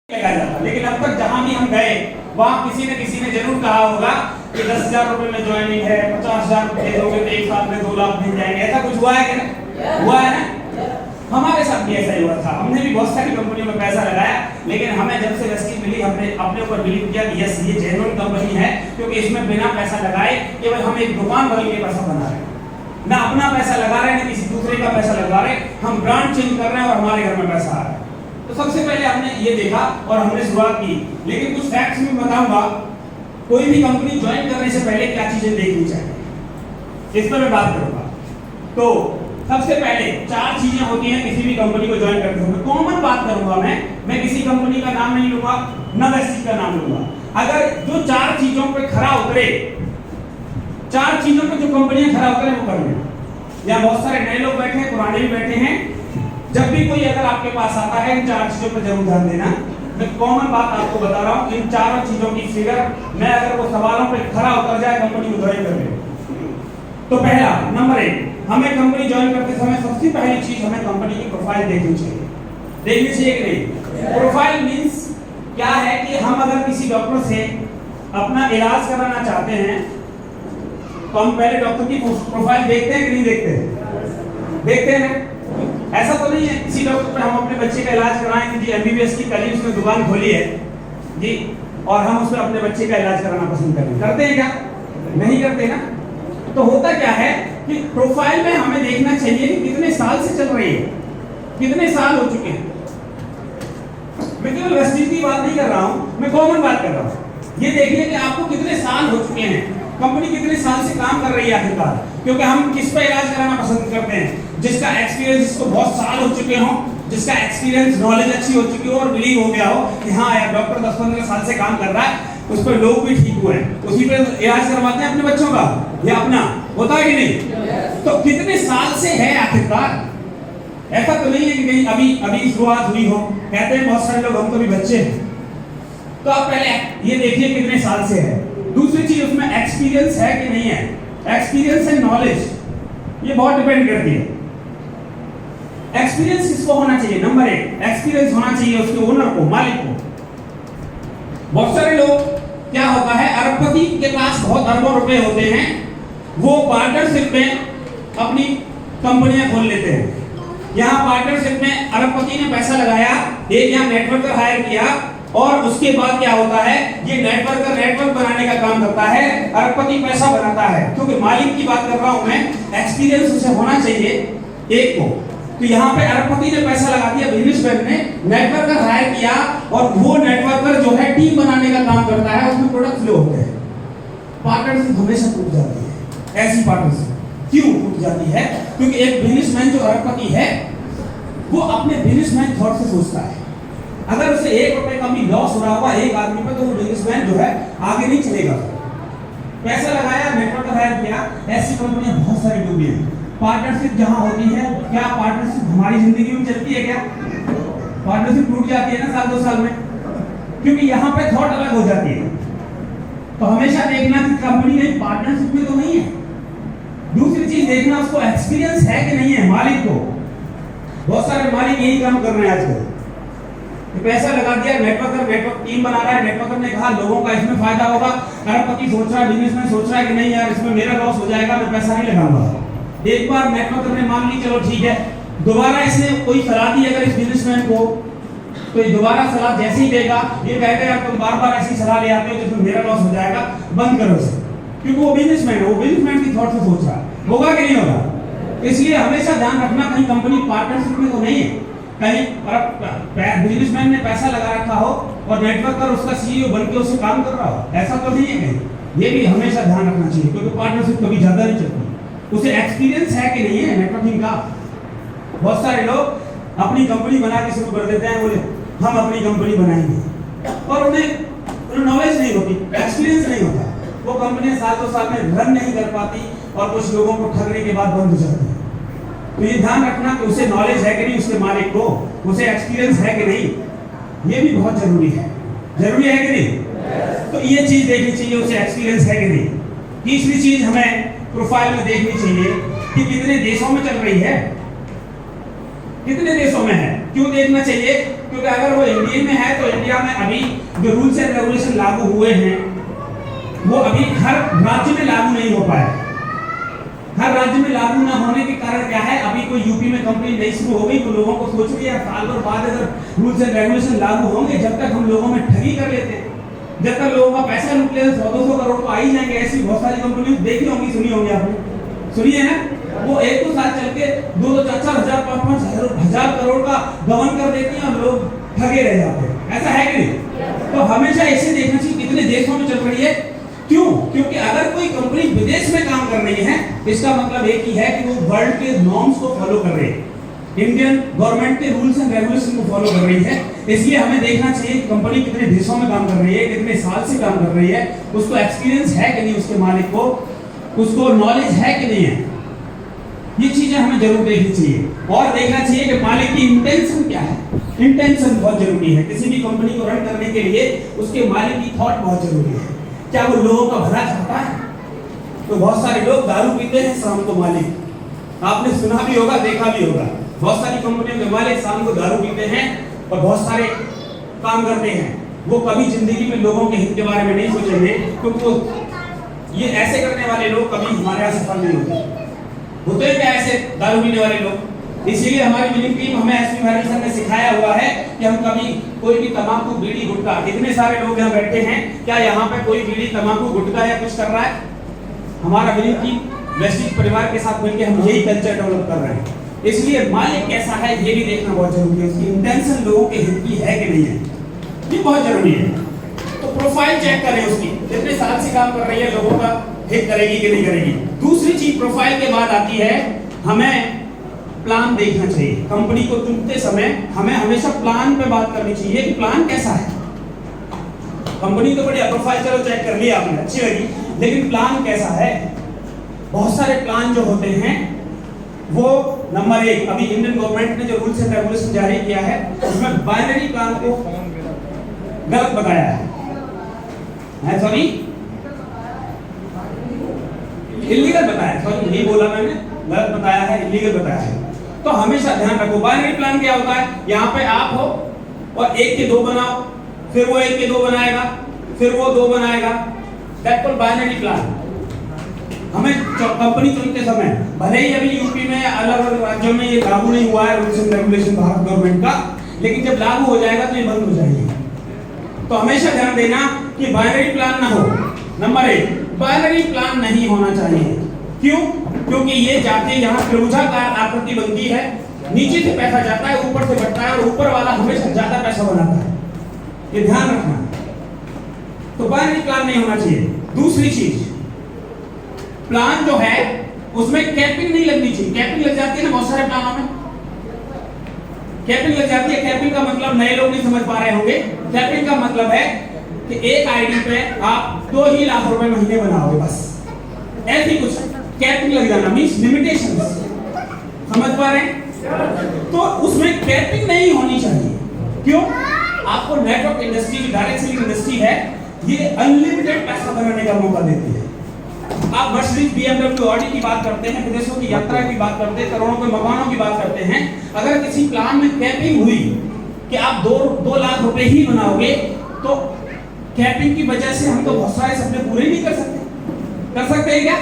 लगाया जाता, लेकिन अब तक जहां भी हम गए वहां किसी ने जरूर कहा होगा कि 10,000 रुपए में ज्वाइनिंग है, 50,000 रुपए दोगे तो एक साल में 2 लाख मिल जाएंगे। ऐसा कुछ हुआ है क्या? हुआ है ना? हमारे साथ भी ऐसा ही हुआ था। हमने भी बहुत सारी कंपनियों में पैसा लगाया, लेकिन हमें जब से रसीद मिली हमने अपने ऊपर बिलीव किया कि यस ये जेन्युइन कंपनी है, क्योंकि इसमें बिना पैसा लगाए केवल हम एक दुकान बदल के पैसा बना रहे हैं, ना अपना पैसा लगा रहे हैं ना किसी दूसरे का पैसा लगा रहे हैं। हम ब्रांड चेंज कर रहे हैं और हमारे घर में पैसा आ रहा है। तो सबसे पहले हमने ये देखा और हमने शुरुआत की। लेकिन कुछ फैक्ट्स में बताऊंगा, कोई भी कंपनी ज्वाइन करने से पहले क्या चीजें देखनी चाहिए, इस पर मैं बात करूंगा। तो सबसे पहले 4 चीजें होती हैं किसी भी कंपनी को ज्वाइन करते हुए। कॉमन बात करूंगा मैं किसी कंपनी का नाम नहीं लूंगा, ना मैं किसी का नाम लूंगा। अगर जो 4 चीजों पे खरा उतरे, 4 चीजों पे जो कंपनियां खरा उतरे वो कर लें। यहाँ बहुत सारे नए लोग बैठे हैं, पुराने भी बैठे हैं। जब भी कोई अगर आपके पास आता है इन 4 चीजों पर जरूर ध्यान देना। मैं कॉमन बात आपको बता रहा हूँ, इन 4 चीजों की फिगर मैं अगर वो सवालों पे खरा उतर जाए कंपनी को ज्वाइन कर ले। तो पहला नंबर 1, हमें कंपनी ज्वाइन करते समय सबसे पहली चीज हमें कंपनी की प्रोफाइल देखनी चाहिए। देखनी चाहिए कि नहीं? प्रोफाइल मींस क्या है कि हम अगर किसी डॉक्टर से अपना इलाज कराना चाहते हैं तो हम पहले डॉक्टर की प्रोफाइल देखते हैं कि नहीं देखते? देखते हैं ना? ऐसा तो नहीं है किसी डॉक्टर पे हम अपने बच्चे का इलाज कराएं जी, एमबीबीएस की कल उसने दुकान खोली है जी और हम उसमें अपने बच्चे का इलाज कराना पसंद करें। करते हैं क्या? नहीं करते ना। तो होता क्या है कि प्रोफाइल में हमें देखना चाहिए कि कितने साल से चल रही है, कितने साल हो चुके हैं। मैं केवल वेस्टेज की बात नहीं कर रहा हूं, मैं कॉमन बात कर रहा हूं। ये देखिए कि आपको कितने साल हो चुके हैं, कंपनी कितने साल से काम कर रही है आखिरकार। क्योंकि हम किस पे इलाज कराना पसंद करते हैं? जिसका एक्सपीरियंस, जिसको बहुत साल हो चुके हों, जिसका एक्सपीरियंस नॉलेज अच्छी हो चुकी हो और बिलीव हो गया हो कि हाँ यार डॉक्टर 10-15 साल से काम कर रहा है, उस पर लोग भी ठीक हुए हैं, उसी पे इलाज करवाते हैं अपने बच्चों का या अपना। होता है कि नहीं? तो कितने साल से है आखिरकार? ऐसा तो नहीं है कि कहीं अभी शुरुआत हुई हो। कहते हैं बहुत सारे लोग हम तो भी बच्चे हैं। तो आप पहले ये देखिए कितने साल से है। दूसरी चीज उसमें एक्सपीरियंस है कि नहीं है। एक्सपीरियंस एंड नॉलेज ये बहुत डिपेंड करती है। एक्सपीरियंस किसको होना चाहिए? नंबर 1, एक्सपीरियंस होना चाहिए उसके ओनर को, मालिक को। बहुत सारे लोग क्या होता है, अरबपति के पास बहुत अरबों रुपए होते हैं, वो पार्टनरशिप में अपनी कंपनियां खोल लेते हैं। यहाँ पार्टनरशिप में अरबपति ने पैसा लगाया, एक यहाँ नेटवर्कर हायर किया और उसके बाद क्या होता है, ये नेटवर्क बनाने का काम करता है, अरबपति पैसा बनाता है। क्योंकि मालिक की बात कर रहा हूं मैं, एक्सपीरियंस उसे होना चाहिए एक को। तो यहाँ पे अरबपति ने पैसा लगा दिया, बिजनेसमैन ने नेटवर्कर हायर किया और वो नेटवर्कर जो है टीम बनाने का काम करता है, उसमें प्रोडक्ट फ्लो होते हैं। पार्टनरशिप हमेशा टूट जाती है। ऐसी पार्टनरशिप क्यों टूट जाती है? क्योंकि एक बिजनेसमैन जो अरबपति है वो अपने बिजनेसमैन थॉट से सोचता है। अगर उसे 1 रुपए का भी लॉस हो रहा होगा एक आदमी पर, तो वो बिजनेसमैन जो है आगे नहीं चलेगा। पैसा लगाया, नेटवर्क हायर किया, ऐसी कंपनियां बहुत सारी डूबी हैं। पार्टनरशिप जहां होती है, क्या पार्टनरशिप हमारी जिंदगी में चलती है क्या? पार्टनरशिप टूट जाती है ना साल 2 साल में, क्योंकि यहाँ पे थॉट अलग हो जाती है। तो हमेशा देखना कि कंपनी कहीं पार्टनरशिप में तो नहीं है। दूसरी चीज देखना उसको एक्सपीरियंस है कि नहीं है, मालिक को। बहुत सारे मालिक यही काम कर रहे हैं आजकल। पैसा लगा दिया, नेटवर्क टीम बना रहा है, नेटवर्कर ने कहा लोगों का इसमें फायदा होगा, अरबपति सोच रहा है, बिजनेसमैन सोच रहा है कि नहीं यार इसमें मेरा लॉस हो जाएगा, मैं पैसा नहीं लगाऊंगा। एक बार नेटवर्कर ने मान ली, चलो ठीक है, दोबारा इसने कोई सलाह दी अगर इस बिजनेसमैन को, तो ये दोबारा सलाह जैसे ही देगा ये कहेगा यार तुम बार-बार ऐसी सलाह ले आते हो जिसमें मेरा लॉस हो जाएगा, बंद करो इसे। क्योंकि वो बिजनेसमैन है, वो बिजनेसमैन की थॉट से सोच रहा है, होगा कि नहीं होगा। इसलिए हमेशा ध्यान रखना कहीं कंपनी पार्टनरशिप में तो नहीं है, कहीं बिजनेसमैन ने पैसा लगा रखा हो और नेटवर्कर उसका सीईओ बनके उसे काम कर रहा हो, ऐसा तो नहीं है कहीं। ये भी हमेशा ध्यान रखना चाहिए, क्योंकि पार्टनरशिप कभी ज्यादा नहीं चलती। उसे एक्सपीरियंस है कि नहीं है नेटवर्किंग का। बहुत सारे लोग अपनी कंपनी बना के शुरू कर देते हैं, बोले हम अपनी कंपनी बनाएंगे, और उन्हें नॉलेज नहीं होती, एक्सपीरियंस नहीं होता। वो कंपनी साल 2 साल में रन नहीं कर पाती और कुछ लोगों को ठगने के बाद बंद हो जाती है। तो ये ध्यान रखना कि उसे नॉलेज है कि नहीं, उसके मालिक को उसे एक्सपीरियंस है कि नहीं, ये भी बहुत जरूरी है। जरूरी है कि नहीं? तो ये चीज देखनी चाहिए, उसे एक्सपीरियंस है कि नहीं। तीसरी चीज हमें प्रोफाइल में देखनी चाहिए कि कितने देशों में चल रही है, कितने देशों में है। क्यों देखना चाहिए? क्योंकि अगर वो इंडिया में है तो इंडिया में जो रूल्स एंड रेगुलेशन लागू हुए हैं वो अभी हर राज्य में लागू नहीं हो पाया। हर राज्य में लागू ना होने के कारण क्या है, अभी कोई यूपी में कंपनी नहीं शुरू हो गई तो लोगों को सोच रही है साल भर बाद अगर रूल्स एंड रेगुलेशन लागू होंगे, जब तक हम लोगों में ठगी कर लेते हैं, जब तक लोगों का पैसा लूट लेते 100-200 करोड़ तो आ ही जाएंगे। ऐसी बहुत सारी कंपनी देखी होंगी, सुनी होंगी आपने, सुनी है ना। वो एक दो साल चल के 2-4 हजार 5-5 हजार करोड़ का गबन कर देती हैं और लोग ठगे रह जाते हैं। ऐसा है कि नहीं? तो हमेशा ऐसे देखना चाहिए कितने देशों में चल रही है। क्यों? क्योंकि अगर कोई कंपनी विदेश में काम कर रही है, इसका मतलब एक ही है कि वो वर्ल्ड के नॉर्म्स को फॉलो कर रही है, इंडियन गवर्नमेंट के रूल्स एंड रेगुलेशन को फॉलो कर रही है। इसलिए हमें देखना चाहिए कंपनी कितने देशों में काम कर रही है, कितने साल से काम कर रही है, उसको एक्सपीरियंस है कि नहीं, उसके मालिक को उसको नॉलेज है कि नहीं है। ये चीजें हमें जरूर देखनी चाहिए और देखना चाहिए कि मालिक की इंटेंशन क्या है। इंटेंशन बहुत जरूरी है। किसी भी कंपनी को रन करने के लिए उसके मालिक की थॉट बहुत जरूरी है। क्या वो लोगों का भला चाहता है? तो बहुत सारे लोग दारू पीते हैं शाम को, मालिक, आपने सुना भी होगा, देखा भी होगा, बहुत सारी कंपनियों के मालिक शाम को दारू पीते हैं और बहुत सारे काम करते हैं। वो कभी जिंदगी में लोगों के हित के बारे में नहीं सोचेंगे, क्योंकि वो ये ऐसे करने वाले लोग कभी हमारे यहाँ सफल नहीं होते हैं क्या ऐसे दारू पीने वाले लोग। इसीलिए हमारी विनिंग टीम हमें एसपी भारत सर ने सिखाया हुआ है कि हम कभी कोई भी तंबाकू, बीड़ी, गुटखा, इतने सारे लोग यहाँ बैठे हैं, क्या यहाँ पे कोई बीड़ी, तंबाकू, गुटखा या कुछ कर रहा है? हमारा विनिंग टीम वेस्टिज परिवार के साथ मिलकर हम यही कल्चर डेवलप कर रहे हैं। इसलिए मालिक कैसा है ये भी देखना बहुत जरूरी है, उसकी इंटेंशन लोगों के हित की है कि नहीं है, ये बहुत जरूरी है। तो प्रोफाइल चेक करें उसकी, कितने साल से काम कर रही है, लोगों का हित करेगी कि नहीं करेगी। दूसरी चीज प्रोफाइल के बाद आती है, हमें प्लान देखना चाहिए। कंपनी को चुनते समय हमें हमेशा प्लान पे बात करनी चाहिए कि प्लान कैसा है। कंपनी तो बढ़िया, प्रोफाइल चलो चेक कर लिया आपने, अच्छी लगी, लेकिन प्लान कैसा है। बहुत सारे प्लान जो होते हैं वो नंबर 1, अभी इंडियन गवर्नमेंट ने जो रूल्स एंड रेगुलेशन जारी किया है उसमें बाइनरी प्लान को गलत बताया है, सॉरी इलीगल बताया, सॉरी नहीं बोला मैंने, गलत बताया है, इलीगल बताया है। तो हमेशा ध्यान रखो, बाइनरी प्लान क्या होता है, यहाँ पे आप हो और 1 के 2 बनाओ, फिर वो 1 के 2 बनाएगा, फिर वो 2 बनाएगा, दैट कॉल्ड बाइनरी प्लान। हमें कंपनी चुनते समय, भले ही अभी यूपी में अलग अलग राज्यों में ये लागू नहीं हुआ है rules and regulation Bharat government का, लेकिन जब लागू हो जाएगा तो ये बंद हो जाएगी। तो हमेशा ध्यान देना कि बाइनरी प्लान ना हो। नंबर 1, बाइनरी प्लान नहीं होना चाहिए। क्यों? क्योंकि ये जाते यहाँ त्रिभुजाकार आकृति बनती है, नीचे से पैसा जाता है, ऊपर से बढ़ता है और ऊपर वाला हमेशा ज्यादा पैसा बनाता है, ये ध्यान रखना। तो बाइनरी प्लान नहीं होना चाहिए। दूसरी चीज, प्लान जो है उसमें कैपिंग नहीं लगनी चाहिए। कैपिंग लग जाती है ना बहुत सारे प्लानों में, कैपिंग लग जाती है। कैपिंग का मतलब नए लोग नहीं समझ पा रहे होंगे। कैपिंग का मतलब है कि एक आईडी पे आप 2 ही लाख रुपए महीने बनाओगे, बस ऐसी कुछ कैपिंग लग जाना, मींस लिमिटेशंस, समझ पा रहे हैं? तो उसमें कैपिंग नहीं होनी चाहिए। क्यों? आपको network industry, direct selling industry है, ये अनलिमिटेड पैसा बनाने का मौका देती है। आप मर्सिडीज, BMW, ऑडी की बात करते हैं, विदेशों की यात्रा की बात करते हैं, करोड़ों के मकानों की बात करते हैं। अगर किसी प्लान में कैपिंग हुई कि आप 2 लाख रुपए ही बनाओगे, तो कैपिंग की वजह से हम तो बहुत सारे सपने पूरे नहीं कर सकते। कर सकते हैं क्या?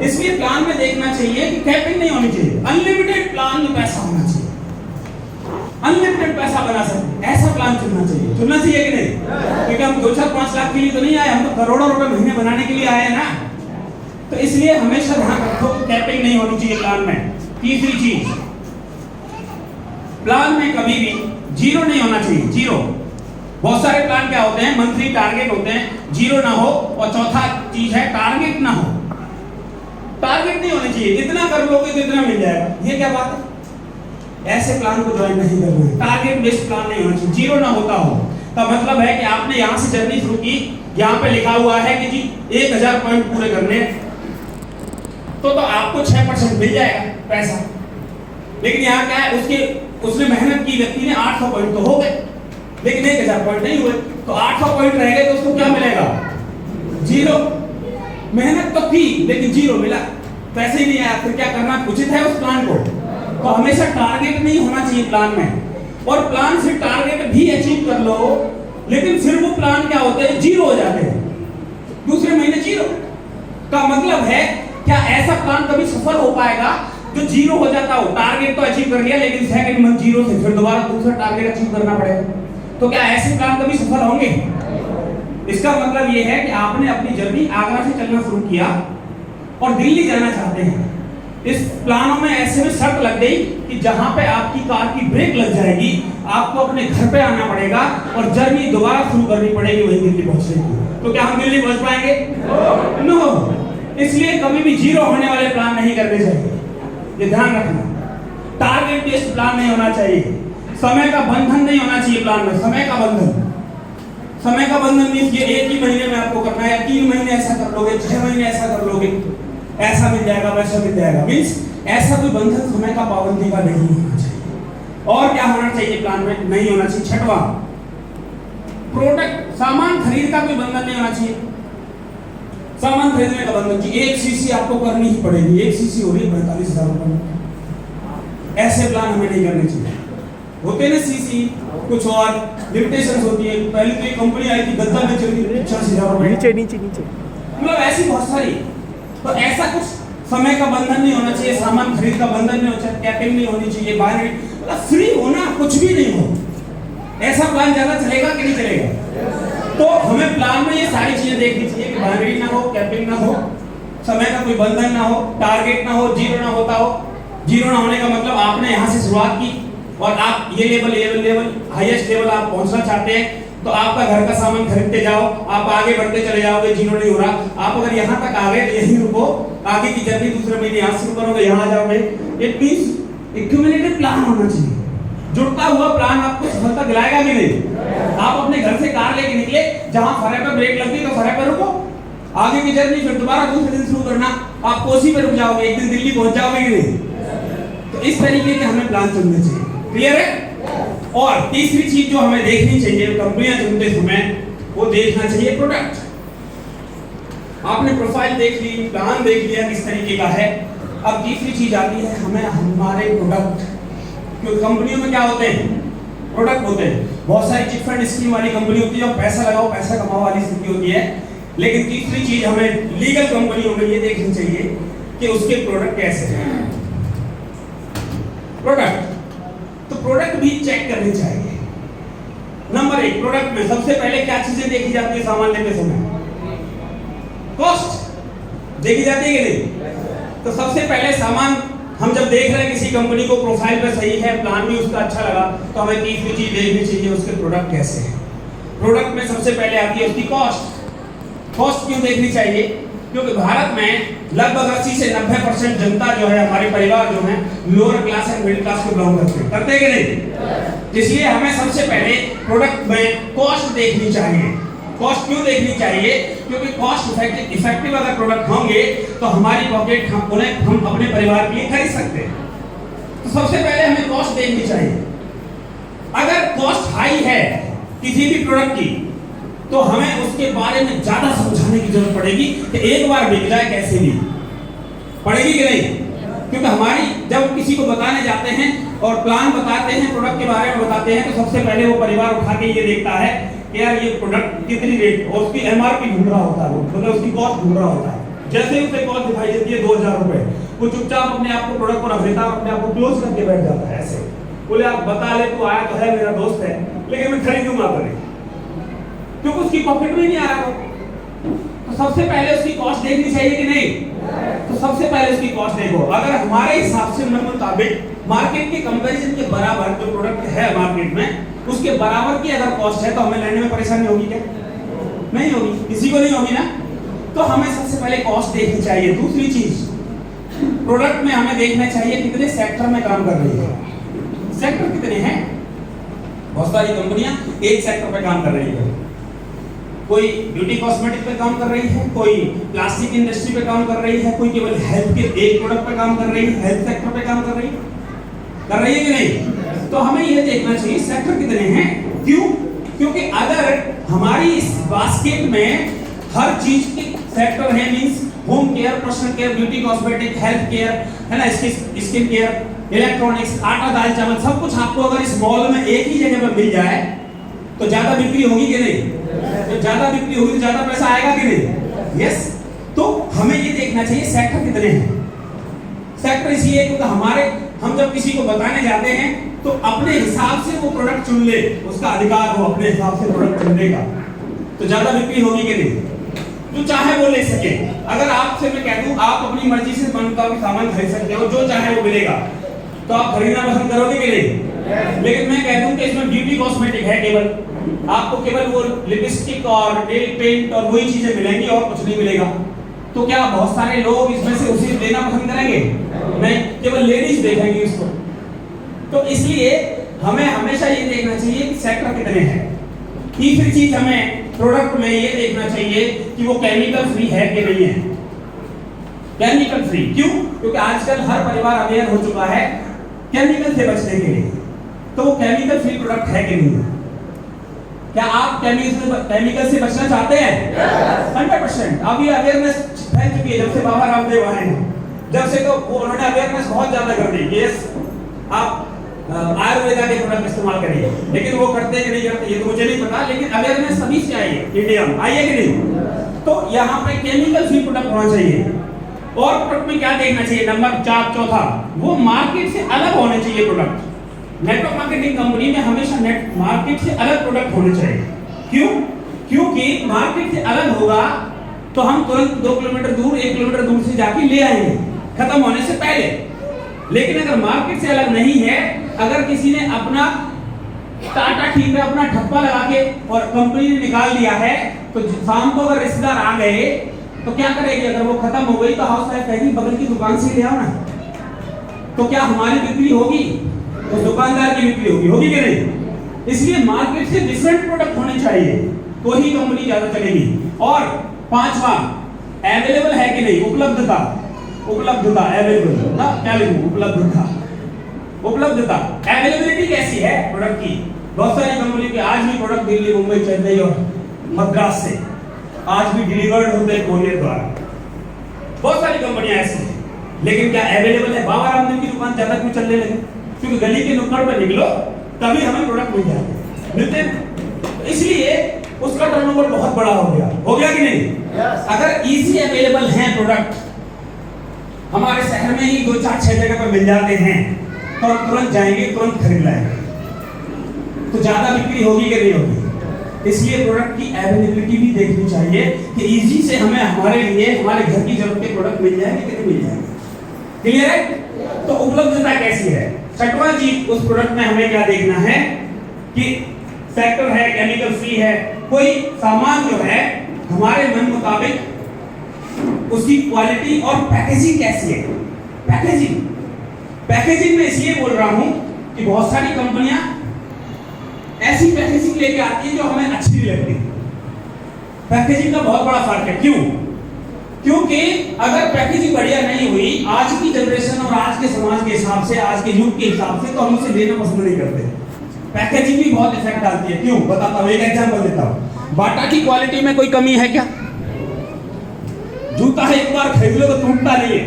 इसलिए प्लान में देखना चाहिए कि कैपिंग नहीं होनी चाहिए, अनलिमिटेड प्लान में पैसा होना चाहिए, अनलिमिटेड पैसा बना सकते, ऐसा प्लान चुनना चाहिए। चुनना चाहिए कि नहीं? क्योंकि हम 2-4-5 लाख के लिए तो नहीं आए, हम तो करोड़ों रुपए महीने बनाने के लिए आए हैं ना। तो इसलिए हमेशा ध्यान रखो कैपिंग नहीं होनी चाहिए प्लान में। तीसरी चीज, प्लान में कभी भी जीरो नहीं होना चाहिए। जीरो, बहुत सारे प्लान क्या होते हैं, मंथली टारगेट होते हैं, जीरो ना हो। और चौथा चीज है टारगेट ना हो। टारगेट नहीं होने चाहिए, इतना कर लोगे तो इतना मिल जाएगा, ये क्या बात है? ऐसे प्लान को ज्वाइन नहीं करना है। टारगेट बेस्ड प्लान नहीं होना चाहिए, जीरो ना होता हो। का मतलब है कि आपने यहाँ से जर्नी शुरू की, यहाँ पे लिखा हुआ है कि जी 1000 पॉइंट पूरे करने, तो आपको 6% मिल जाएगा पैसा। लेकिन यहाँ क्या है, उसने मेहनत की, व्यक्ति ने 800 पॉइंट तो हो गए, लेकिन 1000 पॉइंट नहीं हुए, तो 800 पॉइंट रह गए, तो उसको क्या मिलेगा? जीरो। मेहनत तो की लेकिन जीरो मिला, पैसे ही नहीं आया, फिर क्या करना उचित है उस प्लान को? तो हमेशा टारगेट नहीं होना चाहिए प्लान में। और प्लान से टारगेट भी अचीव कर लो, लेकिन फिर वो प्लान क्या होते हैं, जीरो हो जाते हैं, दूसरे महीने जीरो। का मतलब है क्या ऐसा प्लान कभी सफल हो पाएगा जो जीरो हो जाता हो? टारगेट तो अचीव कर लिया लेकिन सेकंड मंथ जीरो से फिर दोबारा दूसरा टारगेट अचीव करना पड़ेगा, तो क्या ऐसे प्लान कभी सफल होंगे? इसका मतलब ये है कि आपने अपनी जर्नी आगरा से चलना शुरू किया और दिल्ली जाना चाहते हैं। इस प्लानों में ऐसे में शर्त लग गई कि जहां पे आपकी कार की ब्रेक लग जाएगी, आपको अपने घर पे आना पड़ेगा और जर्नी दोबारा शुरू करनी पड़ेगी वहीं दिल्ली पहुंचने की। तो क्या हम दिल्ली पहुंच पाएंगे? नो। इसलिए कभी भी जीरो होने वाले प्लान नहीं करने चाहिए, ये ध्यान रखना। टारगेट बेस्ड प्लान नहीं होना चाहिए, समय का बंधन नहीं होना चाहिए प्लान में। समय का बंधन, समय का बंधन मींस ये एक ही महीने में आपको करना है, 3 महीने ऐसा कर लोगे, 6 महीने ऐसा कर लोगे, ऐसा मिल जाएगा वैसा मिल जाएगा, मींस ऐसा कोई बंधन समय का पाबंदी का नहीं होना चाहिए। और क्या होना चाहिए प्लान में? नहीं होना चाहिए छठवां, प्रोडक्ट सामान खरीद का कोई बंधन नहीं होना चाहिए। सामान खरीदने का बंधन कि 1 सीसी आपको करनी ही पड़ेगी, 1 सीसी हो रही है 45,000 रुपए, ऐसे प्लान हमें नहीं करने चाहिए। होते ना सीसी कुछ और लिमिटेशंस होती है। पहले तो एक कंपनी आई थी गद्दा में चल रही 50,000 रुपए, नीचे नीचे नीचे, मतलब ऐसी बहुत सारी। तो ऐसा कुछ समय का बंधन नहीं होना चाहिए, सामान खरीद का बंधन नहीं होना चाहिए, कैपिंग नहीं होनी चाहिए, बाहर मतलब फ्री होना, कुछ भी नहीं हो, ऐसा प्लान ज्यादा चलेगा कि नहीं चलेगा? तो हमें प्लान में ये सारी चीजें देखनी चाहिए कि बाइनरी ना हो, कैपिंग ना हो, समय का कोई बंधन ना हो, टारगेट ना हो, जीरो ना होता हो। जीरो ना होने का मतलब आपने यहाँ से शुरुआत की और आप ये लेवल हाईएस्ट लेवल आप पहुंचना चाहते हैं, तो आपका घर का सामान खरीदते जाओ, आप आगे बढ़ते चले जाओगे, जीरो नहीं हो रहा। आप अगर यहाँ तक आ गए तो यहीं रुको, आगे की जर्नी दूसरे महीने यहाँ शुरू करोगे, यहाँ आ जाओगे। इट मींस एक्यूमुलेटेड प्लान होना चाहिए, जुड़ता हुआ प्लान आपको सफलता दिलाएगा कि नहीं? आप अपने घर से कार लेके निकले, जहां फरे पे ब्रेक लगी तो फरे पे रुको, आगे की जर्नी फिर दोबारा दूसरे दिन शुरू करना, आप कोसी पे रुक जाओगे, एक दिन दिल्ली पहुंच जाओगे कि नहीं? तो इस तरीके के हमें प्लान चुनने चाहिए। क्लियर है? और तीसरी चीज जो हमें देखनी चाहिए कंपनियां चुनते समय, वो देखना चाहिए प्रोडक्ट। आपने प्रोफाइल देख ली, प्लान देख लिया किस तरीके का है, अब तीसरी चीज आती है हमें हमारे प्रोडक्ट। क्योंकि कंपनियों में क्या होते हैं? प्रोडक्ट होते हैं। बहुत सारी चिट फंड स्कीम वाली कंपनी होती है, पैसा लगाओ पैसा कमाओ वाली स्थिति होती है। लेकिन तीसरी चीज हमें लीगल कंपनियों में ये देखनी चाहिए कि उसके प्रोडक्ट कैसे हैं। प्रोडक्ट, तो प्रोडक्ट भी चेक करने चाहिए। नंबर 1, प्रोडक्ट में सबसे पहले क्या चीजें देखी जाती है सामान लेते समय? कॉस्ट देखी जाती है कि नहीं? तो सबसे पहले सामान हम जब देख रहे हैं किसी कंपनी को, प्रोफाइल पे सही है, प्लान भी उसका अच्छा लगा, तो हमें तीसरी चीज देखनी चाहिए उसके प्रोडक्ट कैसे हैं। प्रोडक्ट में सबसे पहले आती है उसकी कॉस्ट। कॉस्ट क्यों देखनी चाहिए? क्योंकि भारत में लगभग 80 से 90% जनता जो है, हमारे परिवार जो है, lower class and middle class को बिलोंग करते हैं कि नहीं? इसलिए हमें सबसे पहले प्रोडक्ट में कॉस्ट देखनी चाहिए। कॉस्ट क्यों देखनी चाहिए? क्योंकि कॉस्ट इफेक्टिव अगर प्रोडक्ट होंगे तो हमारी पॉकेट हम अपने परिवार के लिए खरीद सकते हैं। तो सबसे पहले हमें कॉस्ट देखनी चाहिए। अगर कॉस्ट हाई है किसी भी प्रोडक्ट की, तो हमें उसके बारे में ज्यादा समझाने की जरूरत पड़ेगी कि एक बार बिक जाए कैसे भी पड़ेगी कि नहीं? क्योंकि हमारी जब किसी को बताने जाते हैं और प्लान बताते हैं, प्रोडक्ट के बारे में बताते हैं, तो सबसे पहले वो परिवार उठा के ये देखता है कि यार ये प्रोडक्ट कितनी रेट, और उसकी एमआरपी ढूंढ रहा होता है, वो मतलब उसकी कॉस्ट ढूंढ रहा होता है। जैसे ही उसे कॉस्ट दिखाई देती है 2000 रुपए, वो चुपचाप अपने आप को प्रोडक्ट को रख देता है, अपने आप को क्लोज करके बैठ जाता है। ऐसे बोले आप बता ले, तो आया तो है, मेरा दोस्त है, लेकिन मैं खरीदूंगा तो नहीं, क्योंकि उसकी पॉकेट में नहीं आ रहा वो। तो सबसे पहले उसकी कॉस्ट देखनी चाहिए कि नहीं? तो सबसे पहले उसकी कॉस्ट देखो। अगर हमारे हिसाब से मुताबिक मार्केट के कंपैरिजन के बराबर जो प्रोडक्ट है मार्केट में, उसके बराबर की अगर कॉस्ट है, तो हमें लेने में परेशानी होगी क्या? नहीं होगी, किसी को नहीं होगी ना। तो हमें सबसे पहले कॉस्ट देखनी चाहिए। दूसरी चीज, प्रोडक्ट में हमें देखना चाहिए कितने सेक्टर में काम कर रही है। सेक्टर कितने हैं? बहुत सारी कंपनियां एक सेक्टर पे काम कर रही है। कोई ब्यूटी कॉस्मेटिक पे काम कर रही है, कोई प्लास्टिक इंडस्ट्री पे काम कर रही है, कोई केवल हेल्थ के एक प्रोडक्ट पे काम कर रही है, हेल्थ सेक्टर पे काम कर रही है कि नहीं? तो हमें यह देखना चाहिए सेक्टर कितने हैं। क्यों? क्योंकि अगर हमारी इस बास्केट में हर चीज के सेक्टर है, means home care, personal care, beauty cosmetic, health care, है ना, स्किन केयर, इलेक्ट्रॉनिक्स, आटा दाल चावल, सब कुछ आपको अगर इस मॉल में एक ही जगह पर मिल जाए तो ज्यादा बिक्री होगी कि नहीं? ज्यादा बिक्री होगी तो ज्यादा पैसा आएगा कि नहीं? यस। तो हमें ये देखना चाहिए सेक्टर कितने हैं। सेक्टर इसलिए क्योंकि हम जब किसी को बताने जाते हैं तो अपने हिसाब से वो प्रोडक्ट चुन ले, उसका अधिकार हो अपने हिसाब से प्रोडक्ट चुनने का, तो ज्यादा बिक्री होगी कि नहीं? जो चाहे वो ले सके। अगर आपसे मैं कह दूं आप अपनी मर्जी से मन का भी सामान खरीद सकते हो, जो चाहे वो मिलेगा, तो आप खरीदना पसंद करोगे कि नहीं? लेकिन मैं कहता हूं कि इसमें ब्यूटी कॉस्मेटिक है, केवल आपको केवल वो लिपस्टिक और नेल पेंट और वही चीजें मिलेंगी और कुछ नहीं मिलेगा। तो क्या बहुत सारे लोग इसमें से उसे लेना पसंद करेंगे? नहीं, केवल लेडीज देखेंगे इसको। तो इसलिए हमें हमेशा ये देखना चाहिए कि सेक्टर कितने हैं। तीसरी चीज हमें प्रोडक्ट में ये देखना चाहिए कि वो केमिकल फ्री है कि नहीं है। केमिकल फ्री क्यों? क्योंकि आजकल हर परिवार अवेयर हो चुका है केमिकल से बचने के लिए। तो वो केमिकल फ्री प्रोडक्ट है कि नहीं है? क्या आप केमिकल से बचना चाहते हैं? 100%। अब ये अवेयरनेस फैल चुकी है जब से बाबा रामदेव आए हैं, जब से तो वो उन्होंने अवेयरनेस बहुत ज्यादा कर दी। यस, आप आयुर्वेदा के प्रोडक्ट इस्तेमाल करिए, लेकिन वो करते कि नहीं करते ये तो मुझे नहीं पता, लेकिन अवेयरनेस सभी से आई है, इंडिया में आई है कि नहीं? तो यहाँ पे केमिकल फ्री प्रोडक्ट होना चाहिए। और प्रोडक्ट में क्या देखना चाहिए? नंबर 4 चौथा, वो मार्केट से अलग होने चाहिए प्रोडक्ट। नेटवर्क मार्केटिंग कंपनी में हमेशा मार्केट से अलग प्रोडक्ट होने चाहिए। क्यों? क्योंकि मार्केट से अलग होगा तो हम तुरंत 2 किलोमीटर दूर 1 किलोमीटर दूर से जाके ले आएंगे खत्म होने से पहले। लेकिन अगर मार्केट से अलग नहीं है, अगर किसी ने अपना टाटा ठीक है अपना ठप्पा लगा के और कंपनी ने निकाल दिया है, तो शाम को अगर रिश्तेदार आ गए तो क्या करेगी? अगर वो खत्म हो गई तो हाउस वाइफ कहेगी बगल की दुकान से ले आओ ना। तो क्या हमारी बिक्री होगी? तो दुकानदार की बिक्री होगी कि नहीं? इसलिए मार्केट से डिफरेंट प्रोडक्ट होने चाहिए तो ही कंपनी ज्यादा चलेगी। और 5वां, अवेलेबल है कि नहीं? उपलब्धता अवेलेबल ना, क्या लिखूं? उपलब्धता अवेलेबिलिटी कैसी है प्रोडक्ट की? बहुत सारी कंपनी के आज भी प्रोडक्ट दिल्ली, मुंबई, चेन्नई और मद्रास से आज भी डिलीवर्ड होते हैं कोरियर द्वारा। बहुत सारी कंपनियां ऐसी हैं, लेकिन क्या अवेलेबल है? बाबा रामदेव की दुकान ज्यादा क्यों चलने लगे? क्योंकि गली के नुक्कड़ पर निकलो तभी हमें प्रोडक्ट मिल जाते मिलते हैं। इसलिए उसका टर्नओवर बहुत बड़ा हो गया कि नहीं? अगर इजी अवेलेबल हैं प्रोडक्ट, हमारे शहर में ही 2 4 6 जगह पर मिल जाते हैं, तो हम तुरंत जाएंगे, तुरंत खरीद लाएंगे, तो ज्यादा बिक्री होगी कि नहीं होगी? इसलिए प्रोडक्ट की अवेलेबिलिटी भी देखनी चाहिए कि इजी से हमें हमारे लिए हमारे घर की जरूरत के प्रोडक्ट मिल जाएंगे कि नहीं मिल जाएंगे। क्लियर है? तो उपलब्धता कैसी है? 6वां चीज उस प्रोडक्ट में हमें क्या देखना है कि सेक्टर है, केमिकल फ्री है, कोई सामान जो है हमारे मन मुताबिक उसकी क्वालिटी और पैकेजिंग कैसी है। पैकेजिंग में इसलिए बोल रहा हूं कि बहुत सारी कंपनियां ऐसी पैकेजिंग लेके आती है जो हमें अच्छी नहीं लगती। पैकेजिंग का बहुत बड़ा फर्क है। क्यों? क्योंकि अगर पैकेजिंग बढ़िया नहीं हुई आज की जनरेशन और आज के समाज के हिसाब से, आज के युग के हिसाब से, तो हम उसे लेना पसंद नहीं करते। पैकेजिंग भी बहुत इफेक्ट डालती है। क्यों? बताता हूं, एक एग्जांपल देता हूं। बाटा की क्वालिटी में कोई कमी है क्या? जूता है एक बार खरीद लो तो टूटता नहीं है,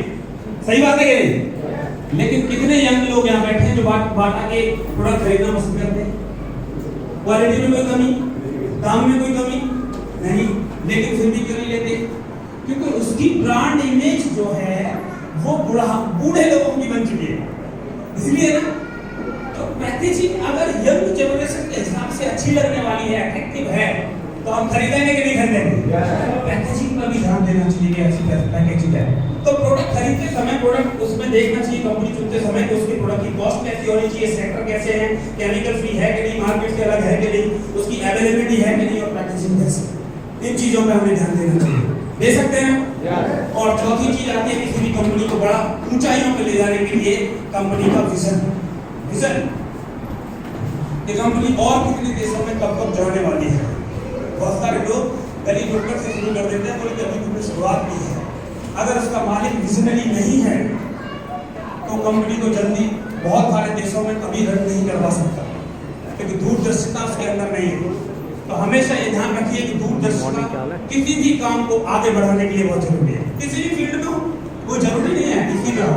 सही बात है कि नहीं? लेकिन कितने यंग लोग यहाँ बैठे हैं जो बाटा के प्रोडक्ट खरीदना पसंद करते हैं? क्वालिटी में कोई कमी, दाम में कोई कमी नहीं, लेकिन फिर भी क्यों नहीं लेते? क्योंकि उसकी ब्रांड इमेज जो है वो बूढ़े लोगों की बन चुकी है, इसलिए ना। तो पैकेजिंग अगर यंग जनरेशन के हिसाब से अच्छी लगने वाली है, अट्रैक्टिव है, तो हम खरीदेंगे कि नहीं खरीदेंगे? पैकेजिंग पर भी ध्यान देना चाहिए कि अच्छी पैकेजिंग है। तो प्रोडक्ट खरीदते समय प्रोडक्ट उसमें देखना चाहिए, कंपनी चुनते समय कि उसके प्रोडक्ट की कॉस्ट कैसी होनी चाहिए, सेक्टर कैसे है, केमिकल फ्री है कि नहीं, मार्केट से अलग है कि नहीं, उसकी अवेलेबिलिटी है कि नहीं, और पैकेजिंग कैसी। इन चीजों पर हमें ध्यान देना चाहिए। दे सकते हैं। और चौथी चीज आती है किसी भी कंपनी को बड़ा ऊंचाइयों पे ले जाने के लिए कंपनी का विजन कि कंपनी और कितने देशों में कब कब जाने वाली है। बहुत सारे लोग गली नुक्कड़ से शुरू कर देते हैं, बोले अभी तुमने शुरुआत की है। अगर उसका मालिक विजनरी नहीं है तो कंपनी को जल्दी बहुत सारे देशों में कभी रन नहीं करवा सकता, क्योंकि दूरदर्शिता उसके अंदर नहीं है। तो हमेशा ये ध्यान रखिए कि दूरदर्शिता किसी भी काम को आगे बढ़ाने के लिए बहुत जरूरी है। किसी भी फील्ड में हो, वो जरूरी नहीं है किसी में हो।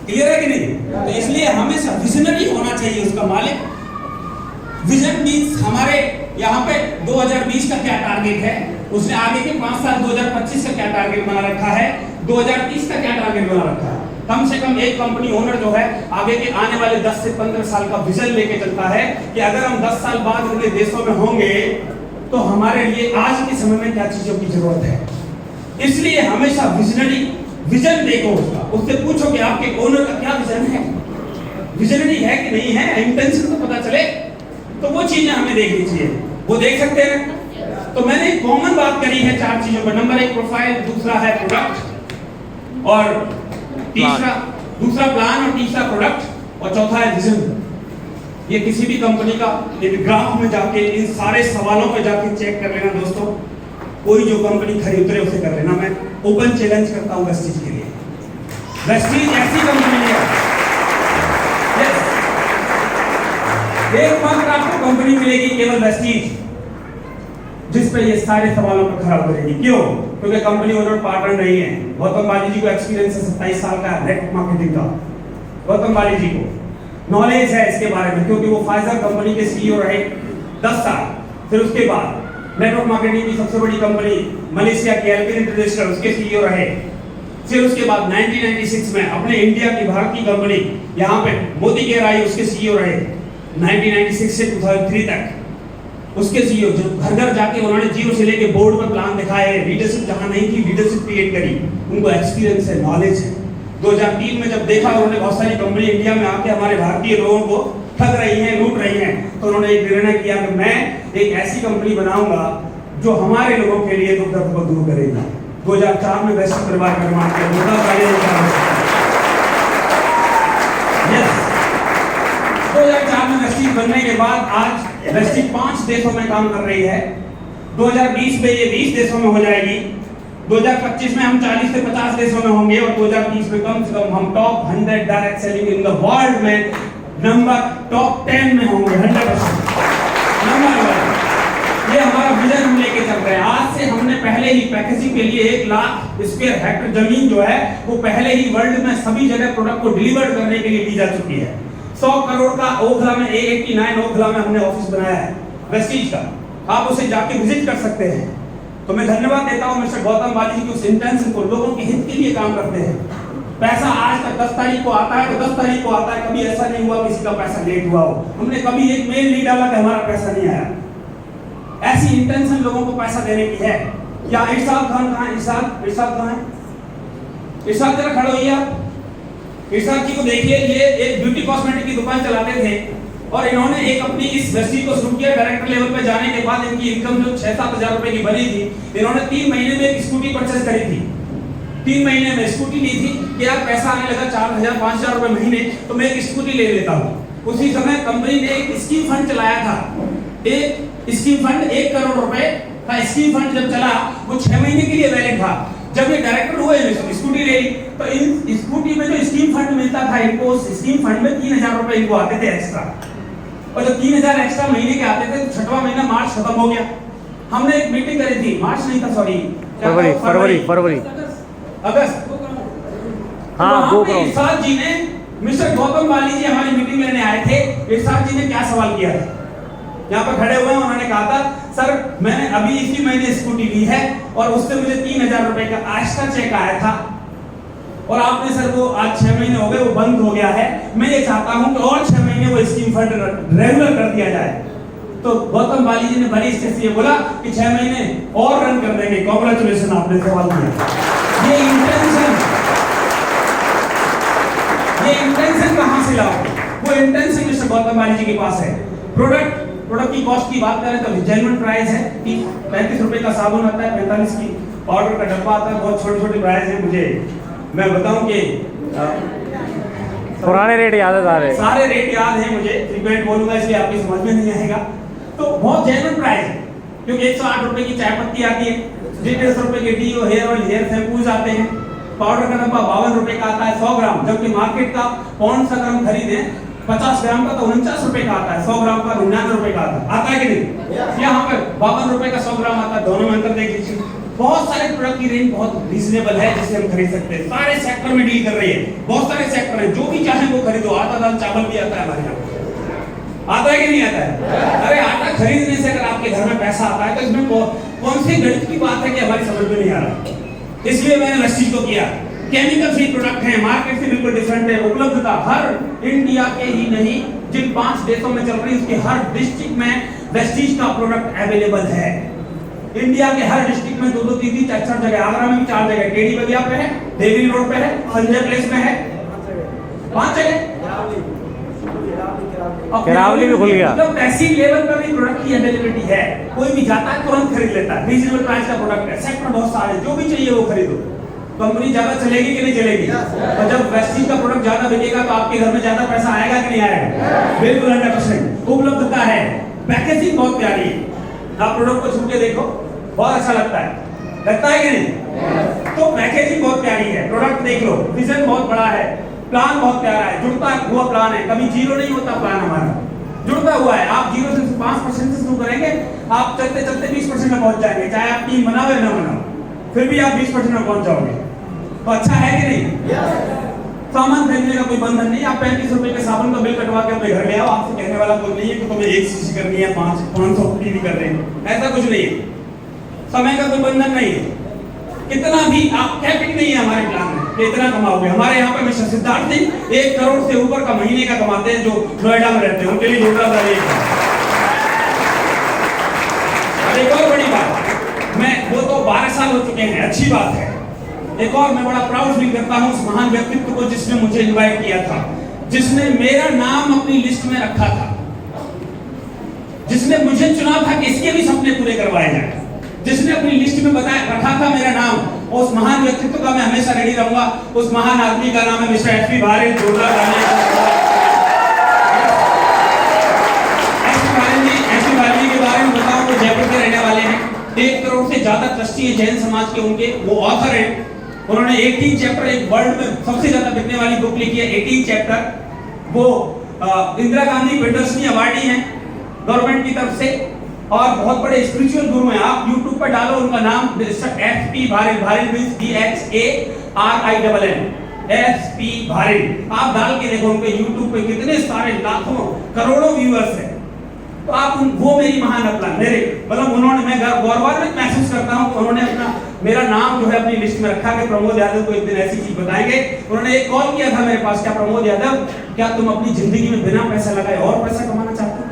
क्लियर है कि नहीं? तो इसलिए हमेशा विजनरी होना चाहिए उसका मालिक। विजन मींस हमारे यहाँ पे 2020 2020 का क्या टारगेट है, उसने आगे के 5 साल 2025 का क्या टारगेट बना रखा है, 2030 का क्या टारगेट बना रखा है। कम से कम एक कंपनी ओनर जो है आगे के आने वाले 10 से 15 साल का विजन लेके चलता है कि अगर हम 10 साल बाद उनके देशों में होंगे तो हमारे लिए आज के समय में क्या चीजों की जरूरत है। इसलिए हमेशा विजनरी विजन देखो, उससे पूछो कि आपके ओनर का क्या विजन है, विजनरी है कि नहीं है, इंटेंशन तो पता चले। तो वो चीजें हमें देखनी चाहिए, वो देख सकते हैं। तो मैंने एक कॉमन बात करी है 4 चीजों पर। नंबर 1 प्रोफाइल, दूसरा है प्रोडक्ट, और दूसरा प्लान, और तीसरा प्रोडक्ट, और चौथा है विजन। ये किसी भी कंपनी का एक ग्राफ में जाके इन सारे सवालों पे जाके चेक कर लेना दोस्तों। कोई जो कंपनी खड़ी उतरे उसे कर लेना। मैं ओपन चैलेंज करता हूं वेस्टीज के लिए। वेस्टीज ऐसी कंपनी है, एकमात्र आपको कंपनी मिलेगी केवल वेस्टीज जिस पे ये सारे सवालों पर खरा उतरेगी। क्यों? क्योंकि कंपनी ओनर पार्टनर नहीं है। गौतम बाली जी को एक्सपीरियंस है 27 साल का नेटवर्क मार्केटिंग का। गौतम बाली जी को नॉलेज है इसके बारे में, क्योंकि वो फाइजर कंपनी के सीईओ रहे 10 साल। फिर उसके बाद नेटवर्क मार्केटिंग की सबसे बड़ी कंपनी मलेशिया की एल्केन इंटरनेशनल, उसके सीईओ रहे। फिर उसके बाद 1996 में अपने इंडिया की भारत की कंपनी यहाँ पे मोदी केयर आई, उसके सीईओ रहे 1996 से 2003 तक। उसके सीईओ जो घर घर जाके उन्होंने जीरो से लेके बोर्ड पर प्लान दिखाए, लीडरशिप जहां नहीं थी लीडरशिप क्रिएट करी, उनको एक्सपीरियंस है, नॉलेज है। 2003 में जब देखा उन्होंने बहुत सारी कंपनी इंडिया में आके हमारे भारतीय लोगों को ठग रही हैं, लूट रही हैं, तो उन्होंने एक निर्णय किया कि मैं एक ऐसी कंपनी बनाऊंगा जो हमारे लोगों के लिए दुख दर्द को दूर करेगा। 2004 में वैश्विक परिवार का निर्माण किया। 2004 में वेस्टीज बनने के बाद आज वेस्टीज 5 देशों में काम कर रही है। 2020 में ये 20 देशों में हो जाएगी। 2025 में हम 40 से 50 देशों में होंगे, और 2030 में कम से कम हम top 100 direct selling in the world में नंबर टॉप 10 में होंगे। 100% नंबर 1। ये हमारा विजन हम लेके चल रहे हैं। आज से हमने पहले ही पैकेजिंग के लिए 1 लाख स्क्वायर हेक्टेयर जमीन जो है वो पहले ही वर्ल्ड में सभी जगह प्रोडक्ट को डिलीवर करने के लिए दी जा चुकी है। 100 करोड़ का ओखला में A89 ओखला में हमने ऑफिस बनाया है वेस्टीज का। आप उसे जाके विजिट कर सकते हैं। तो मैं धन्यवाद देता हूं मिस्टर गौतम बाली जी की उस इंटेंशन को, लोगों के हित के लिए काम करते हैं। पैसा आज तक 10 तारीख को आता है तो 10 तारीख को आता है, कभी ऐसा नहीं हुआ किसी का पैसा लेट हुआ हो। हमने कभी एक मेल नहीं डाला कि हमारा पैसा नहीं आया। ऐसी इंटेंशन लोगों को पैसा देने की है। या इरशाद खान कहां है? इरशाद कहां है? इरशाद जरा खड़े होइए आप। इरशाद जी को देखिए, ये एक ब्यूटी कॉस्मेटिक की दुकान चलाते थे और इन्होंने एक अपनी इस वेस्टीज को शुरू किया। डायरेक्टर लेवल पे जाने के बाद इनकी इनकम जो 6-7 हजार रुपए की बनी थी, इन्होंने 3 महीने में एक स्कूटी परचेस करी थी। 3 महीने में स्कूटी ली थी कि यार पैसा आने लगा 4000-5000 रुपए महीने, तो मैं एक स्कूटी ले लेता हूँ। उसी समय कंपनी ने एक स्कीम फंड चलाया था। एक स्कीम फंड 1 करोड़ रुपए का स्कीम फंड जब चला, वो 6 महीने के लिए वैलिड था। जब ये डायरेक्टर हुए स्कूटी ले ली, तो इन स्कूटी में जो स्कीम फंड मिलता था इनको, उस स्कीम फंड में 3000 रुपए इनको आते थे एक्स्ट्रा। और जब 3000 एक्स्ट्रा महीने के आते थे तो 6वां महीना मार्च खत्म हो गया। हमने एक मीटिंग करी थी, मार्च नहीं था सॉरी, फरवरी अगस्त। हाँ, तो इरशाद जी ने, मिस्टर गौतम बाली जी हमारी मीटिंग लेने आए थे। इरशाद जी ने क्या सवाल किया था, यहाँ पर खड़े हुए हैं, उन्होंने कहा था सर मैंने अभी इसी महीने स्कूटी ली है और उससे मुझे 3000 रुपए का एक्स्ट्रा चेक आया था, और आपने सर वो आज 6 महीने हो गए वो बंद हो गया है। मैं ये चाहता हूं कि और 6 महीने वो स्कीम फंड रेगुलर कर दिया जाए। तो गौतम बाली जी ने बड़ी स्टेज से बोला कि 6 महीने और रन कर देंगे। कांग्रेचुलेशन, आपने सवाल किया। ये इंटेंशन कहां से लाओ? वो इंटेंशन मिस्टर गौतम बाली जी के पास है। प्रोडक्ट की कॉस्ट की बात करें तो जेन्युइन प्राइस है कि 35 रुपए का साबुन आता है, 45 की पाउडर का डब्बा आता है। बहुत छोटे प्राइस है। मुझे मैं बताऊं कि पुराने रेट याद है, सारे रेट याद है मुझे, फ्रीक्वेंट बोलूंगा इसलिए आपकी समझ में नहीं आएगा। तो बहुत जेन्युइन प्राइस है, क्योंकि 108 रुपए की चाय पत्ती आती है, 150 रुपए के deo, hair oil, hair shampoos आते हैं। पाउडर का डब्बा 52 रुपए का आता है 100 ग्राम, जबकि मार्केट का पॉन्ड्स अगर हम खरीदें 50 ग्राम का तो 49 रुपए का आता है, 100 ग्राम का 99 रुपए का आता है कि नहीं? यहाँ पर 52 रुपए का 100 ग्राम आता है। दोनों में अंतर देख लीजिए। बहुत सारे प्रोडक्ट की रेंज बहुत रीजनेबल है जिसे हम खरीद सकते हैं। सारे सेक्टर में डील कर रही है, बहुत सारे सेक्टर हैं, जो भी चाहे वो खरीदो। आटा दाल चावल भी आता है हमारे यहाँ। आता है कि नहीं आता है? अरे आटा खरीदने से अगर आपके घर में पैसा आता है तो इसमें कौन सी गणित की बात है कि हमारी समझ में नहीं आ रहा। इसलिए मैंने वेस्टीज को किया। केमिकल फ्री प्रोडक्ट है, मार्केट से बिल्कुल डिफरेंट है, उपलब्धता हर इंडिया के ही नहीं जिन 5 देशों में चल रही है उसके हर डिस्ट्रिक्ट में वेस्टीज का प्रोडक्ट अवेलेबल है। इंडिया के हर डिस्ट्रिक्ट में 2-2, 3-3, 4-4 जगह, आगरा में भी 4 जगह, टेडी बगिया पे है, देवरी रोड पे है, संजय प्लेस में है, 5 जगह, केरावली भी खुल गया। मतलब ऐसी लेवल पर भी प्रोडक्ट की अवेलेबिलिटी है, कोई भी जाता है तुरंत खरीद लेता है, रीजनेबल प्राइस का प्रोडक्ट है, सेक्टर बहुत सारे, जो भी चाहिए वो खरीदो। कंपनी ज्यादा चलेगी कि नहीं चलेगी? और जब वेस्टीज का प्रोडक्ट ज्यादा बिकेगा तो आपके घर में ज्यादा पैसा आएगा कि नहीं आएगा? बिल्कुल 100%। उपलब्धता है, पैकेजिंग बहुत प्यारी है, आप प्रोडक्ट को छू के देखो, बहुत अच्छा लगता है कि नहीं? तो पैकेजिंग बहुत प्यारी है, प्रोडक्ट देख लो, विजन बहुत बड़ा है, प्लान बहुत प्यारा है, जुड़ता हुआ प्लान है, कभी जीरो नहीं होता प्लान हमारा, जुड़ता हुआ है। आप 0 से 5% से शुरू करेंगे, आप चलते चलते 20% में पहुंच जाएंगे, चाहे आप टीम बनाओ या ना बनाओ, फिर भी आप 20% में पहुंच जाओगे। तो अच्छा है कि नहीं? सामान खरीदने का कोई बंधन नहीं, आप 35 रुपए के साबुन का बिल कटवा के अपने घर ले आओ, आपसे कहने वाला कोई नहीं है कि तुम्हें 1 सीसी करनी है, 500 भी कर रहे हैं, ऐसा कुछ नहीं है। समय का कोई बंधन नहीं है, कितना भी आप कैपिंग नहीं है हमारे प्लान में कि इतना कमाओगे। हमारे यहाँ पे मिस्टर सिद्धार्थ सिंह 1 करोड़ से ऊपर का महीने का कमाते हैं, जो नोएडा में रहते हैं, उनके लिए जोड़ा था एक और बड़ी बात, मैं वो तो 12 साल हो चुके हैं, अच्छी बात है। एक और मैं बड़ा प्राउड फील करता हूँ उस महान व्यक्तित्व को जिसने मुझे इनवाइट किया था, जिसने मेरा नाम अपनी लिस्ट में रखा था, जिसने मुझे चुना था कि इसके भी सपने पूरे करवाए जाए, जिसने अपनी लिस्ट में बताया रखा था मेरा नाम, उस महान व्यक्तित्व का मैं हमेशा रेडी रहूंगा। उस महान आदमी का नाम है मिस्टर एसपी भारेल। जोरदार एसपी भारेल के बारे में बताऊं तो जयपुर के रहने वाले हैं, 1 करोड़ से ज्यादा ट्रस्टी है जैन समाज के, उनके वो ऑथर हैं। उन्होंने 18 चैप्टर, एक वर्ल्ड में सबसे ज्यादा बिकने वाली बुक लिखी है 18 चैप्टर। वो इंदिरा गांधी पेटर्सनी अवार्डी हैं गवर्नमेंट की तरफ से, और बहुत बड़े स्पिरिचुअल गुरु हैं। आप YouTube पर डालो उनका नाम, mister SP Bharel, Bharel means DXARILL, SP Bharel. आप डाल के देखो, उनके YouTube पे कितने सारे लाखों करोड़ों व्यूअर्स हैं। तो आप वो मेरी महान अपना मेरे मतलब उन्होंने, मैं गौरवान्वित महसूस करता हूँ, उन्होंने अपना मेरा नाम जो है अपनी लिस्ट में रखा कि प्रमोद यादव को एक दिन ऐसी चीज बताएंगे। उन्होंने एक कॉल किया था मेरे पास, क्या प्रमोद यादव, क्या तुम अपनी जिंदगी में बिना पैसा लगाए और पैसा कमाना चाहते हो?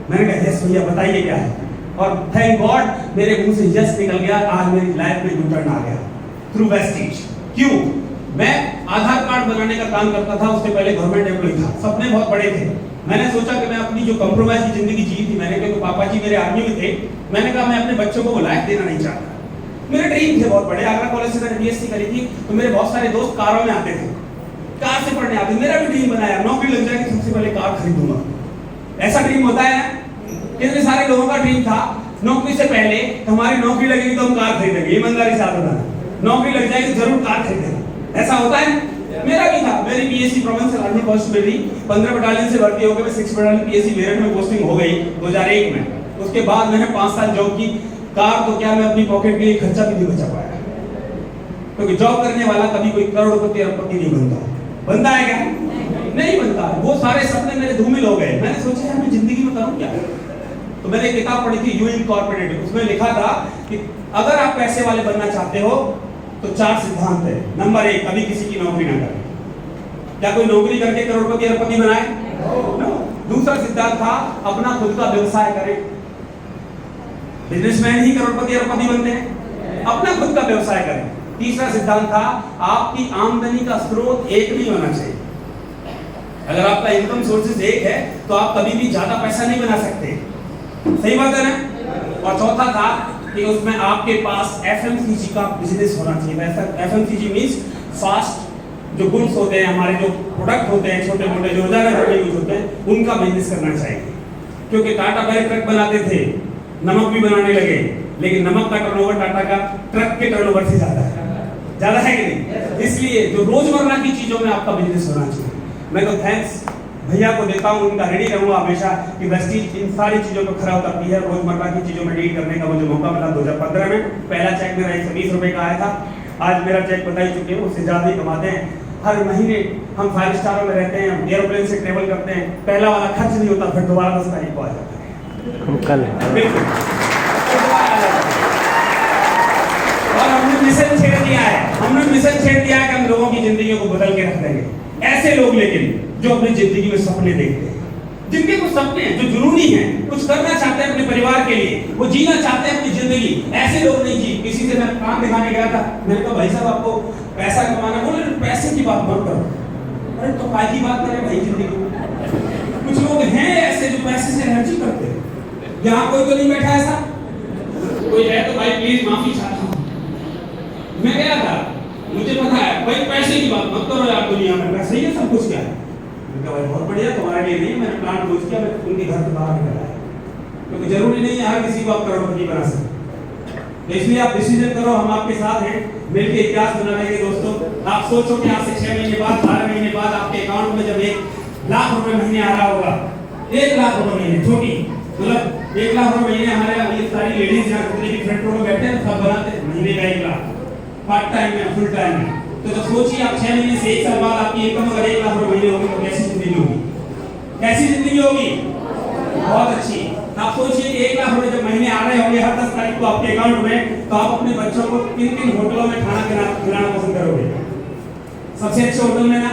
मैंने कहा यस भैया, बताइए क्या है। और थैंक गॉड मेरे मुंह से यस निकल गया, आज मेरी लाइफ में यूटर्न आ गया थ्रू वेस्टीज। क्यों? मैं आधार कार्ड बनाने का काम करता था, उससे पहले गवर्नमेंट एम्प्लॉय था, सपने बहुत बड़े थे। मैंने सोचा कि मैं अपनी जो कंप्रोमाइज की जिंदगी जी थी मैंने, क्योंकि पापा जी मेरे आर्मी में थे, मैंने कहा मैं अपने बच्चों को वो लाइफ देना नहीं चाहता। मेरे ड्रीम थे बहुत बड़े, आगरा कॉलेज से मैंने बीएससी करी थी, तो मेरे बहुत सारे दोस्त कारों में आते थे, कार से पढ़ने आते। मेरा भी ड्रीम बनाया, नौकरी लग जाएगी सबसे पहले कार खरीदूंगा। ऐसा ड्रीम होता है ना, कितने सारे लोगों का ड्रीम था नौकरी से पहले हमारी नौकरी लगेगी तो हम कार खरीदेंगे, ईमानदारी से आप बताना, नौकरी लग जाएगी जरूर कार खरीदेंगे, ऐसा होता है। मेरा भी था, मेरी बीएससी प्रोविंशियल आर्मी पोस्ट में थी, 15 बटालियन से भर्ती होकर मैं 6 बटालियन पीएससी मेरठ में पोस्टिंग हो गई 2001 में। उसके बाद मैंने 5 साल जॉब की। कार तो क्या, मैं अपनी पॉकेट के लिए खर्चा भी नहीं बचा पाया, क्योंकि जॉब करने वाला कभी कोई करोड़पति अरबपति नहीं बनता। बनता है क्या? नहीं बनता। वो सारे सपने मेरे धूमिल हो गए। मैंने सोचा यार मैं जिंदगी में करूं क्या, तो मैंने एक किताब पढ़ी थी, यू इनकॉर्पोरेटेड। उसमें लिखा था कि अगर आप पैसे वाले बनना चाहते हो तो 4 सिद्धांत है। नंबर 1, कभी किसी की नौकरी ना करें। क्या कोई नौकरी करके करोड़पति अरबपति बनाए? नो। दूसरा सिद्धांत था अपना खुद का व्यवसाय करें। बिजनेसमैन ही करोड़पति अरबपति बनते हैं, अपना खुद का व्यवसाय करें। तीसरा सिद्धांत था आपकी आमदनी का स्रोत एक नहीं होना चाहिए। अगर आपका इनकम सोर्सेज एक है तो आप कभी भी ज्यादा पैसा नहीं बना सकते, सही बात है ना। और चौथा था कि उसमें आपके पास एफएमसीजी का बिजनेस होना चाहिए। एफएमसीजी मींस फास्ट जो गुड्स होते हैं, हमारे जो प्रोडक्ट होते हैं छोटे मोटे जो रोजाना घर में यूज होते हैं, उनका बिजनेस करना चाहिए। क्योंकि टाटा पहले ट्रक बनाते थे, नमक भी बनाने लगे, लेकिन नमक का टर्नओवर टाटा का ट्रक के टर्नओवर से ज्यादा है कि नहीं? इसलिए जो रोजमर्रा की चीजों में आपका बिजनेस होना चाहिए। मैं तो थैंक्स भैया को देता हूँ, उनका रेडी रहूंगा हमेशा कि वेस्टीज इन सारी चीजों को खरा उतरती है। रोजमर्रा की चीजों में डील करने का मुझे मौका मिला 2015 में। पहला चेक मेरा 120 रुपए का आया था। आज मेरा चेक बता ही चुके हैं, उससे ज्यादा ही कमाते हैं। हर महीने हम 5 स्टारों में रहते हैं, हम एरोप्लेन से ट्रेवल करते हैं, पहला वाला खर्च नहीं होता, फिर दोबारा 10 तारीख को आ जाता है। हम कल बिल्कुल। और हमने मिशन छेड़ दिया है, कि हम लोगों की जिंदगियों को बदल के रख देंगे। ऐसे लोग लेकिन जो अपनी जिंदगी में सपने देखते हैं, जिनके कुछ सपने हैं, जो जुनूनी हैं, कुछ करना चाहते हैं अपने परिवार के लिए, वो जीना चाहते हैं अपनी जिंदगी, ऐसे लोग नहीं जी। किसी से मैं काम दिखाने गया था, मैंने कहा भाई साहब आपको पैसा कमाना, बोले पैसे की बात मत करो। अरे तो काय की बात करें भाई जिंदगी। कुछ लोग हैं ऐसे जो पैसे से एनर्जी करते हैं। यहाँ कोई तो नहीं बैठा ऐसा? कोई है तो भाई प्लीज माफी चाहता हूँ। मैं गया था, मुझे पता है भाई पैसे की बात मत करो यार, दुनिया में पैसे ही है सब कुछ। क्या है भाई बहुत बढ़िया, तुम्हारे लिए नहीं, मैंने प्लान सोच किया, मैं उनके घर से बाहर निकल आया, क्योंकि जरूरी नहीं है हर किसी को आप करोड़पति बना सकते। तो इसलिए आप डिसीजन करो, हम आपके साथ हैं, मिलकर इतिहास बना लेंगे दोस्तों। आप सोचो कि आज से 6 महीने बाद, 12 महीने बाद आपके अकाउंट में जब 1 लाख रुपए महीने आ रहा होगा, 1 लाख रुपए महीने, छोटी मतलब 1 लाख रुपए महीने। हमारे ये सारी लेडीज यहाँ जितने भी फ्रंट रो में बैठे हैं सब बनाते हैं महीने का 1 लाख, पार्ट टाइम में, फुल टाइम में। तो जब सोचिए आप 6 महीने से 1 साल बाद आपकी इनकम अगर 1 लाख रुपए महीने होगी तो कैसी जिंदगी होगी? कैसी जिंदगी होगी? बहुत अच्छी। आप सोचिए कि 1 लाख रुपए जब महीने आ रहे होंगे हर 10 तारीख को आपके अकाउंट में, तो आप अपने बच्चों को किन होटलों में खाना खिलाना पसंद करोगे? सबसे अच्छे होटल में ना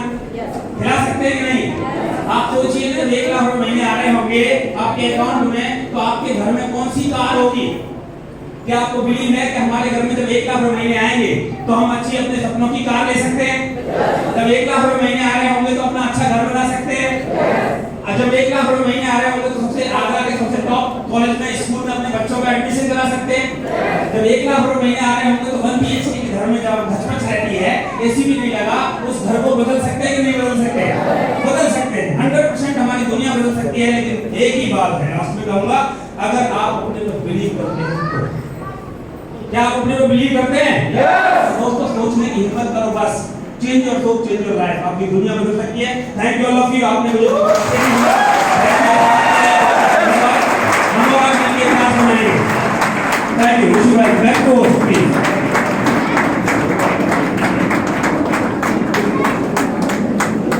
खिला सकते हैं कि नहीं? आप सोचिए ना, 1 लाख रुपए महीने आ रहे होंगे आपके अकाउंट में, तो आपके घर में कौन सी कार होगी? क्या आपको बिलीव है कि हमारे घर में जब 1 लाख रुपए महीने आएंगे तो हम अच्छी अपने सपनों की कार ले सकते हैं? जब 1 लाख रुपए महीने आ रहे होंगे तो अपना अच्छा घर बना सकते हैं? और जब 1 लाख रुपए महीने आ रहे होंगे तो सबसे आगरा के सबसे टॉप कॉलेज में, स्कूल में अपने बच्चों का एडमिशन करा सकते हैं? जब 1 लाख रुपए महीने आ रहे होंगे तो 1 BHK के घर में जब घचमच रहती है, एसी भी नहीं लगा, उस घर को बदल सकते हैं कि नहीं बदल सकते? बदल सकते हैं। 100% हमारी दुनिया बदल सकती है। लेकिन एक ही बात है, लास्ट में कहूंगा, अगर आप अपने पर बिलीव करते हैं तो। क्या आप अपने को बिलीव करते हैं? दोस्तों सोचने की हिम्मत करो, बस change your thought, change your life, आपकी दुनिया बदल सकती है। Thank you all of you, आपने मुझे हम लोग आज मिलकर क्लास बनाएंगे। Thank you, back to please.